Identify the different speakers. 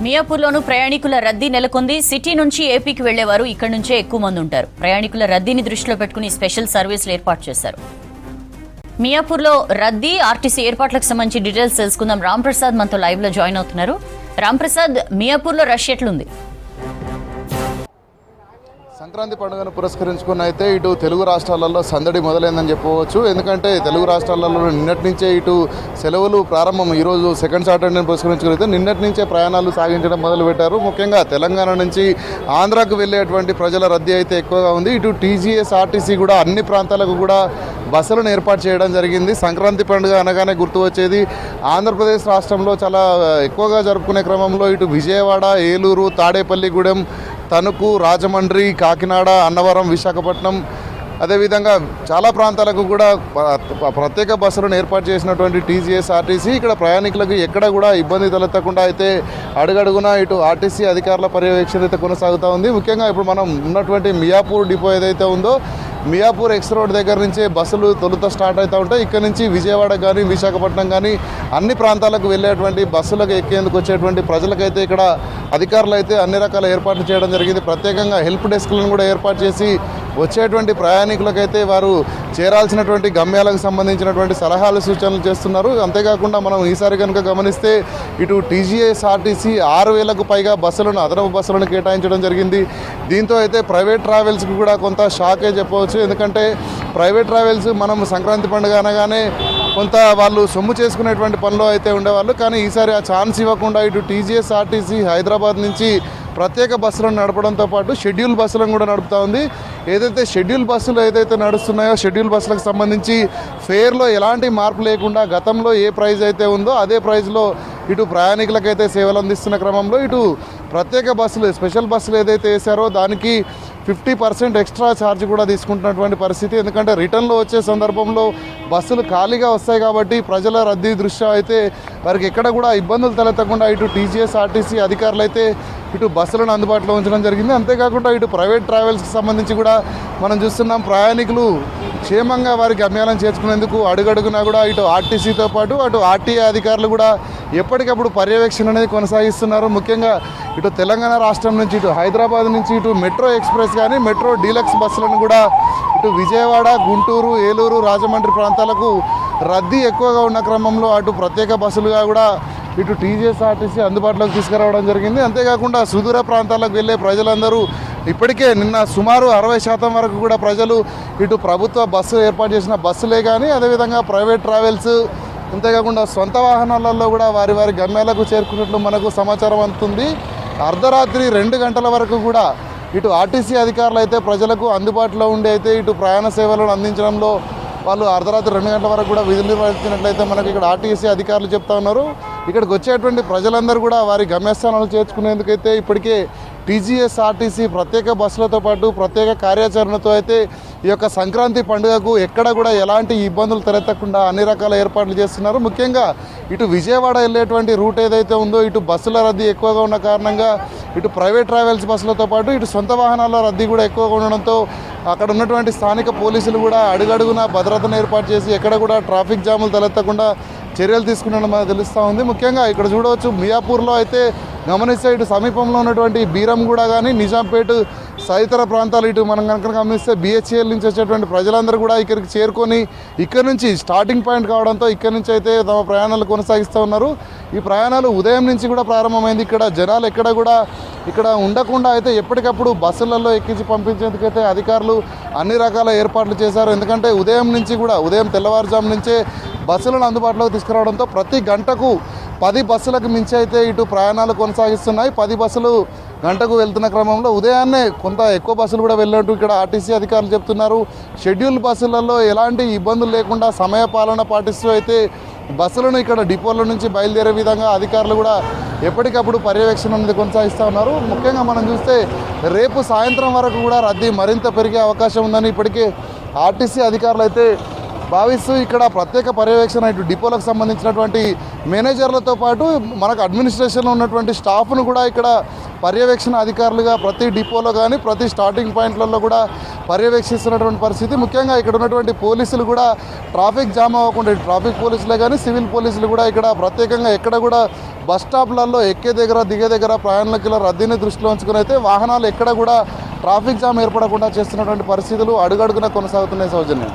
Speaker 1: మియాపూర్లోనూ ప్రయాణికుల రద్దీ నెలకొంది. సిటీ నుంచి ఏపీకి వెళ్లేవారు ఇక్కడ నుంచే ఎక్కువ మంది ఉంటారు. ప్రయాణికుల రద్దీని దృష్టిలో పెట్టుకుని స్పెషల్ సర్వీసులు ఏర్పాటు చేశారు. మియాపూర్లో రద్దీ, ఆర్టీసీ ఏర్పాట్లకు సంబంధించి డీటెయిల్స్ తెలుసుకుందాం. రాంప్రసాద్ మనతో లైవ్ లో జాయిన్ అవుతున్నారు. రాంప్రసాద్, మియాపూర్లో రష్ ఎట్లుంది?
Speaker 2: సంక్రాంతి పండుగను పురస్కరించుకుని అయితే ఇటు తెలుగు రాష్ట్రాలలో సందడి మొదలైందని చెప్పవచ్చు. ఎందుకంటే తెలుగు రాష్ట్రాలలో నిన్నటి నుంచే ఇటు సెలవులు ప్రారంభం. ఈరోజు సెకండ్ సాటర్డే పురస్కరించుకుని నిన్నటి నుంచే ప్రయాణాలు సాగించడం మొదలుపెట్టారు. ముఖ్యంగా తెలంగాణ నుంచి ఆంధ్రాకు వెళ్ళేటువంటి ప్రజల రద్దీ అయితే ఎక్కువగా ఉంది. ఇటు టీజీఎస్, ఆర్టీసీ కూడా అన్ని ప్రాంతాలకు కూడా బస్సులను ఏర్పాటు చేయడం జరిగింది. సంక్రాంతి పండుగ అనగానే గుర్తు వచ్చేది ఆంధ్రప్రదేశ్ రాష్ట్రంలో చాలా ఎక్కువగా జరుపుకునే క్రమంలో ఇటు విజయవాడ, ఏలూరు, తాడేపల్లిగూడెం, తణుకు, రాజమండ్రి, కాకినాడ, అన్నవరం, విశాఖపట్నం, అదేవిధంగా చాలా ప్రాంతాలకు కూడా ప్రత్యేక బస్సులను ఏర్పాటు చేసినటువంటి టీజీఎస్, ఆర్టీసీ ఇక్కడ ప్రయాణికులకు ఎక్కడ కూడా ఇబ్బంది తలెత్తకుండా అయితే అడుగడుగునా ఇటు ఆర్టీసీ అధికారుల పర్యవేక్షణ అయితే కొనసాగుతూ ఉంది. ముఖ్యంగా ఇప్పుడు మనం ఉన్నటువంటి మియాపూర్ డిపో ఏదైతే ఉందో, మియాపూర్ ఎక్స్ రోడ్ దగ్గర నుంచే బస్సులు తొలుత స్టార్ట్ అవుతూ ఉంటాయి. ఇక్కడ నుంచి విజయవాడ కానీ, విశాఖపట్నం కానీ అన్ని ప్రాంతాలకు వెళ్ళేటువంటి బస్సులకు ఎక్కేందుకు వచ్చేటువంటి ప్రజలకైతే ఇక్కడ అధికారులు అయితే అన్ని రకాల ఏర్పాట్లు చేయడం జరిగింది. ప్రత్యేకంగా హెల్ప్ డెస్క్లను కూడా ఏర్పాటు చేసి వచ్చేటువంటి ప్రయాణికులకైతే వారు చేరాల్సినటువంటి గమ్యాలకు సంబంధించినటువంటి సలహాలు, సూచనలు చేస్తున్నారు. అంతేకాకుండా మనం ఈసారి కనుక గమనిస్తే ఇటు టీజీఎస్, ఆర్టీసీ 6,000కు పైగా బస్సులను, అదనపు బస్సులను కేటాయించడం జరిగింది. దీంతో అయితే ప్రైవేట్ ట్రావెల్స్కి కూడా కొంత షాకే చెప్పవచ్చు. ఎందుకంటే ప్రైవేట్ ట్రావెల్స్ మనం సంక్రాంతి పండుగ అనగానే కొంత వాళ్ళు సొమ్ము చేసుకునేటువంటి పనిలో అయితే ఉండేవాళ్ళు. కానీ ఈసారి ఆ ఛాన్స్ ఇవ్వకుండా ఇటు టీజీఎస్, ఆర్టీసీ హైదరాబాద్ నుంచి ప్రత్యేక బస్సులను నడపడంతో పాటు షెడ్యూల్ బస్సులను కూడా నడుపుతూ ఉంది. ఏదైతే షెడ్యూల్ బస్సులు ఏదైతే నడుస్తున్నాయో, షెడ్యూల్ బస్సులకు సంబంధించి ఫేర్లో ఎలాంటి మార్పు లేకుండా గతంలో ఏ ప్రైజ్ అయితే ఉందో అదే ప్రైజ్లో ఇటు ప్రయాణికులకైతే సేవలు అందిస్తున్న క్రమంలో ఇటు ప్రత్యేక బస్సులు, స్పెషల్ బస్సులు ఏదైతే వేశారో దానికి 50% ఎక్స్ట్రా ఛార్జ్ కూడా తీసుకుంటున్నటువంటి పరిస్థితి. ఎందుకంటే రిటర్న్లో వచ్చే సందర్భంలో బస్సులు ఖాళీగా వస్తాయి కాబట్టి ప్రజల రద్దీ దృష్ట్యా అయితే వారికి ఎక్కడ కూడా ఇబ్బందులు తలెత్తకుండా ఇటు టీజీఎస్, ఆర్టీసీ అధికారులు అయితే ఇటు బస్సులను అందుబాటులో ఉంచడం జరిగింది. అంతేకాకుండా ఇటు ప్రైవేట్ ట్రావెల్స్కి సంబంధించి కూడా మనం చూస్తున్నాం, ప్రయాణికులు క్షేమంగా వారి గమ్యాలను చేర్చుకునేందుకు అడుగడుగునా కూడా ఇటు ఆర్టీసీతో పాటు అటు ఆర్టీఏ అధికారులు కూడా ఎప్పటికప్పుడు పర్యవేక్షణ అనేది కొనసాగిస్తున్నారు. ముఖ్యంగా ఇటు తెలంగాణ రాష్ట్రం నుంచి ఇటు హైదరాబాద్ నుంచి ఇటు మెట్రో ఎక్స్ప్రెస్ కానీ, మెట్రో డీలక్స్ బస్సులను కూడా ఇటు విజయవాడ, గుంటూరు, ఏలూరు, రాజమండ్రి ప్రాంతాలకు రద్దీ ఎక్కువగా ఉన్న క్రమంలో అటు ప్రత్యేక బస్సులుగా కూడా ఇటు టీజీఎస్, ఆర్టీసీ అందుబాటులోకి తీసుకురావడం జరిగింది. అంతేకాకుండా సుదూర ప్రాంతాలకు వెళ్ళే ప్రజలందరూ ఇప్పటికే నిన్న సుమారు 60% వరకు కూడా ప్రజలు ఇటు ప్రభుత్వ బస్సు ఏర్పాటు చేసిన బస్సులే కానీ, అదేవిధంగా ప్రైవేట్ ట్రావెల్స్, అంతేకాకుండా సొంత వాహనాలలో కూడా వారి వారి గమ్యాలకు చేరుకున్నట్లు మనకు సమాచారం అందుతుంది. అర్ధరాత్రి 2 గంటల వరకు కూడా ఇటు ఆర్టీసీ అధికారులు అయితే ప్రజలకు అందుబాటులో ఉండి అయితే ఇటు ప్రయాణ సేవలను అందించడంలో వాళ్ళు అర్ధరాత్రి 2 గంటల వరకు కూడా విధులు నిర్వహించినట్లయితే మనకి ఇక్కడ ఆర్టీసీ అధికారులు చెప్తా ఉన్నారు. ఇక్కడికి వచ్చేటువంటి ప్రజలందరూ కూడా వారి గమ్యస్థానాలు చేర్చుకునేందుకైతే ఇప్పటికే టీజీఎస్, ఆర్టీసీ ప్రత్యేక బస్సులతో పాటు ప్రత్యేక కార్యాచరణతో అయితే ఈ యొక్క సంక్రాంతి పండుగకు ఎక్కడ కూడా ఎలాంటి ఇబ్బందులు తలెత్తకుండా అన్ని రకాల ఏర్పాట్లు చేస్తున్నారు. ముఖ్యంగా ఇటు విజయవాడ వెళ్ళేటువంటి రూట్ ఏదైతే ఉందో ఇటు బస్సుల రద్దీ ఎక్కువగా ఉన్న కారణంగా ఇటు ప్రైవేట్ ట్రావెల్స్ బస్సులతో పాటు ఇటు సొంత వాహనాల రద్దీ కూడా ఎక్కువగా ఉండడంతో అక్కడ ఉన్నటువంటి స్థానిక పోలీసులు కూడా అడుగడుగునా భద్రతను ఏర్పాటు చేసి ఎక్కడ కూడా ట్రాఫిక్ జాములు తలెత్తకుండా చర్యలు తీసుకున్నట్టు మనకు తెలుస్తూ ఉంది. ముఖ్యంగా ఇక్కడ చూడవచ్చు, మియాపూర్లో అయితే గమనిస్తే ఇటు సమీపంలో ఉన్నటువంటి బీరంగూడ కానీ, నిజాంపేట తదితర ప్రాంతాలు ఇటు మనం కనుక గమనిస్తే బిహెచ్ఎల్ నుంచి వచ్చేటువంటి ప్రజలందరూ కూడా ఇక్కడికి చేరుకొని ఇక్కడ నుంచి స్టార్టింగ్ పాయింట్ కావడంతో ఇక్కడ నుంచి అయితే తమ ప్రయాణాలు కొనసాగిస్తూ ఉన్నారు. ఈ ప్రయాణాలు ఉదయం నుంచి కూడా ప్రారంభమైంది. ఇక్కడ జనాలు ఎక్కడ కూడా ఇక్కడ ఉండకుండా అయితే ఎప్పటికప్పుడు బస్సులలో ఎక్కించి పంపించేందుకైతే అధికారులు అన్ని రకాల ఏర్పాట్లు చేశారు. ఎందుకంటే ఉదయం తెల్లవారుజాము నుంచే బస్సులను అందుబాటులోకి తీసుకురావడంతో ప్రతి గంటకు 10 బస్సులకు మించి అయితే ఇటు ప్రయాణాలు కొనసాగిస్తున్నాయి. 10 బస్సులు గంటకు వెళ్తున్న క్రమంలో ఉదయాన్నే కొంత ఎక్కువ బస్సులు కూడా వెళ్ళినట్టు ఇక్కడ ఆర్టీసీ అధికారులు చెప్తున్నారు. షెడ్యూల్ బస్సులలో ఎలాంటి ఇబ్బందులు లేకుండా సమయ పాలన పాటిస్తూ అయితే బస్సులను ఇక్కడ డిపోల నుంచి బయలుదేరే విధంగా అధికారులు కూడా ఎప్పటికప్పుడు పర్యవేక్షణ అనేది కొనసాగిస్తూ ఉన్నారు. ముఖ్యంగా మనం చూస్తే రేపు సాయంత్రం వరకు కూడా రద్దీ మరింత పెరిగే అవకాశం ఉందని ఇప్పటికే ఆర్టీసీ అధికారులు అయితే భావిస్తూ ఇక్కడ ప్రత్యేక పర్యవేక్షణ ఇటు డిపోలకు సంబంధించినటువంటి మేనేజర్లతో పాటు మనకు అడ్మినిస్ట్రేషన్లో ఉన్నటువంటి స్టాఫ్ను కూడా ఇక్కడ పర్యవేక్షణ అధికారులుగా ప్రతి డిపోలో కానీ ప్రతి స్టార్టింగ్ పాయింట్లలో కూడా పర్యవేక్షిస్తున్నటువంటి పరిస్థితి. ముఖ్యంగా ఇక్కడ ఉన్నటువంటి పోలీసులు కూడా ట్రాఫిక్ జామ్ అవ్వకుండా, ట్రాఫిక్ పోలీసులే కానీ సివిల్ పోలీసులు కూడా ఇక్కడ ప్రత్యేకంగా ఎక్కడ కూడా బస్ స్టాప్లలో ఎక్కే దగ్గర దిగే దగ్గర ప్రయాణికుల రద్దీని దృష్టిలో ఉంచుకుని అయితే వాహనాలు ఎక్కడ కూడా ట్రాఫిక్ జామ్ ఏర్పడకుండా చేస్తున్నటువంటి పరిస్థితులు అడుగడుగునా కొనసాగుతున్నాయి. సౌజన్యం.